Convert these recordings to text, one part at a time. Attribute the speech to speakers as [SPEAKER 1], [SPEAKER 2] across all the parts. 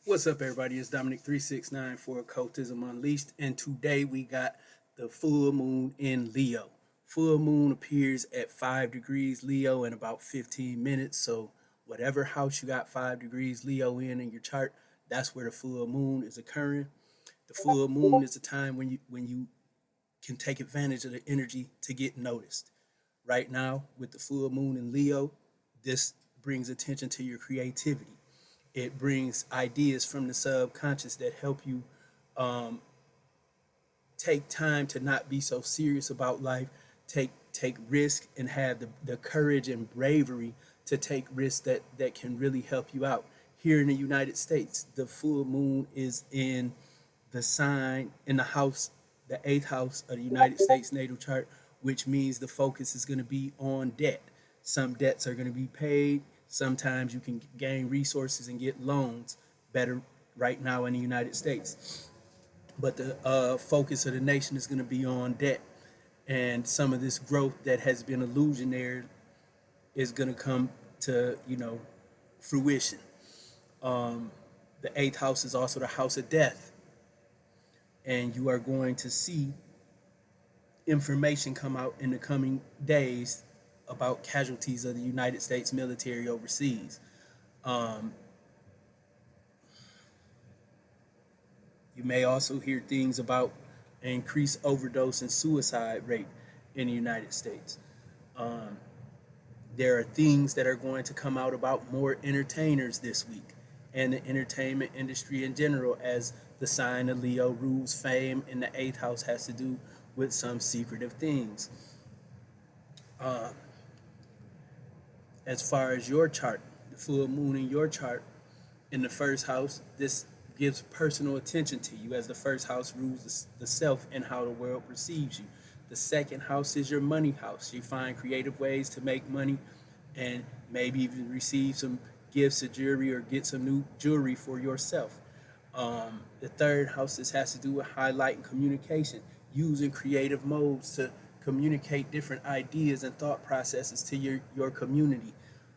[SPEAKER 1] What's up, everybody? It's Dominic369 for Occultism Unleashed, and today we got the full moon in Leo. Full moon appears at 5 degrees Leo in about 15 minutes. So, whatever house you got 5 degrees Leo in your chart, that's where the full moon is occurring. The full moon is a time when you can take advantage of the energy to get noticed. Right now, with the full moon in Leo, this brings attention to your creativity. It brings ideas from the subconscious that help you um, take time to not be so serious about life, take risk, and have the courage and bravery to take risks that can really help you out. Here in the United States, the full moon is in the sign in the house, the eighth house of the United States natal chart, which means the focus is going to be on debt. Some debts are going to be paid. Sometimes you can gain resources and get loans better right now in the United States. But the focus of the nation is going to be on debt. And some of this growth that has been illusionary is going to come to, fruition. The eighth house is also the house of death. And you are going to see information come out in the coming days about casualties of the United States military overseas. You may also hear things about an increased overdose and suicide rate in the United States. Um, there are things that are going to come out about more entertainers this week and the entertainment industry in general, as the sign of Leo rules fame, and the eighth house has to do with some secretive things. Uh, as far as your chart, the full moon in your chart in the first house, this gives personal attention to you, as the first house rules the self and how the world perceives you. The second house is your money house. You find creative ways to make money and maybe even receive some gifts of jewelry or get some new jewelry for yourself. The third house, this has to do with highlighting communication, using creative modes to communicate different ideas and thought processes to your community.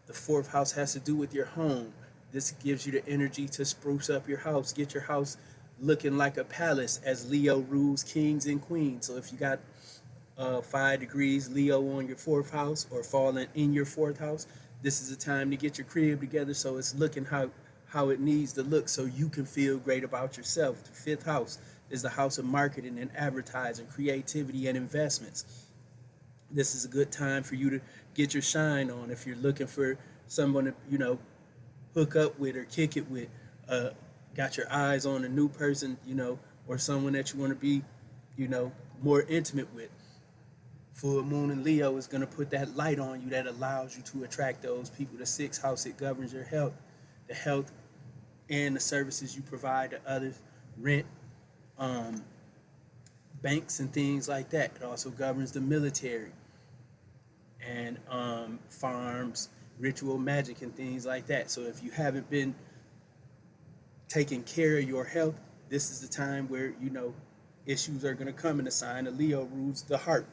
[SPEAKER 1] The fourth house has to do with your home. This gives you the energy to spruce up your house, get your house looking like a palace, as Leo rules kings and queens. So if you got 5 degrees Leo on your fourth house or falling in your fourth house, this is a time to get your crib together so it's looking how it needs to look, so you can feel great about yourself. The fifth house is the house of marketing and advertising, creativity, and investments. This is a good time for you to get your shine on if you're looking for someone to, hook up with or kick it with. Got your eyes on a new person, or someone that you want to be, more intimate with. Full moon in Leo is going to put that light on you that allows you to attract those people. The sixth house, it governs your health, the health and the services you provide to others, rent, banks, and things like that. It also governs the military and farms, ritual magic, and things like that. So if you haven't been taking care of your health, this is the time where issues are going to come in. The sign of Leo rules the heart.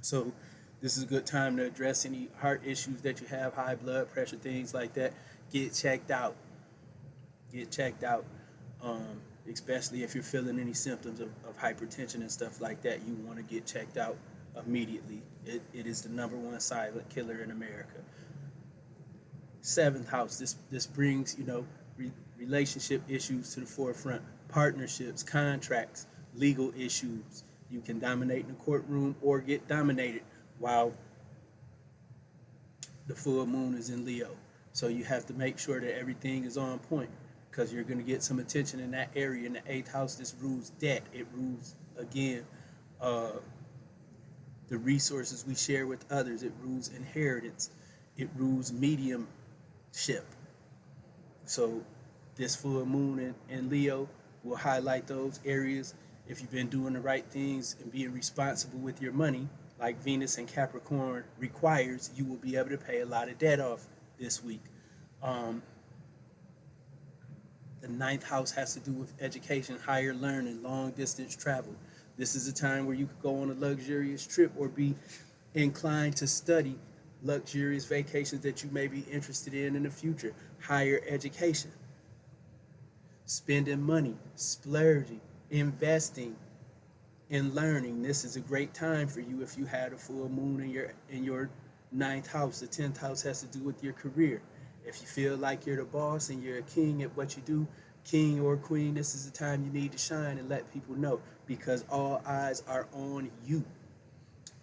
[SPEAKER 1] So this is a good time to address any heart issues that you have, high blood pressure, things like that. Get checked out. Get checked out. Especially if you're feeling any symptoms of hypertension and stuff like that, you want to get checked out immediately. It is the number one silent killer in America. Seventh house, this brings, relationship issues to the forefront, partnerships, contracts, legal issues. You can dominate in the courtroom or get dominated while the full moon is in Leo. So you have to make sure that everything is on point, because you're going to get some attention in that area. In the eighth house, this rules debt. It rules, again, the resources we share with others. It rules inheritance. It rules mediumship. So this full moon in Leo will highlight those areas. If you've been doing the right things and being responsible with your money, like Venus and Capricorn requires, you will be able to pay a lot of debt off this week. The ninth house has to do with education, higher learning, long distance travel. This is a time where you could go on a luxurious trip or be inclined to study luxurious vacations that you may be interested in the future. Higher education. spending money, splurging, investing, and learning. This is a great time for you if you had a full moon in your ninth house. The 10th house has to do with your career. If you feel like you're the boss and you're a king at what you do, king or queen, this is the time you need to shine and let people know, because all eyes are on you.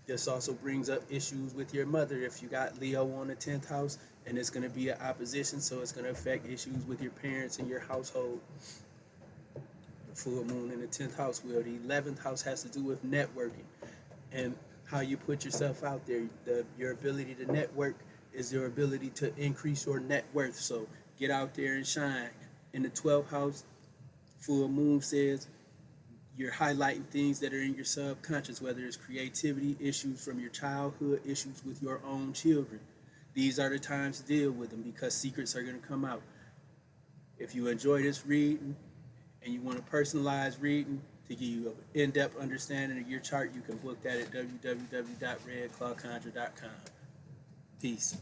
[SPEAKER 1] This also brings up issues with your mother. If you got Leo on the 10th house, and it's going to be an opposition, so it's going to affect issues with your parents and your household. The full moon in the 10th house will. The 11th house has to do with networking and how you put yourself out there. Your ability to network is your ability to increase your net worth. So get out there and shine. In the 12th house, full moon says you're highlighting things that are in your subconscious, whether it's creativity, issues from your childhood, issues with your own children. These are the times to deal with them, because secrets are going to come out. If you enjoy this reading and you want a personalized reading to give you an in-depth understanding of your chart, you can book that at www.redclawconjure.com. Peace.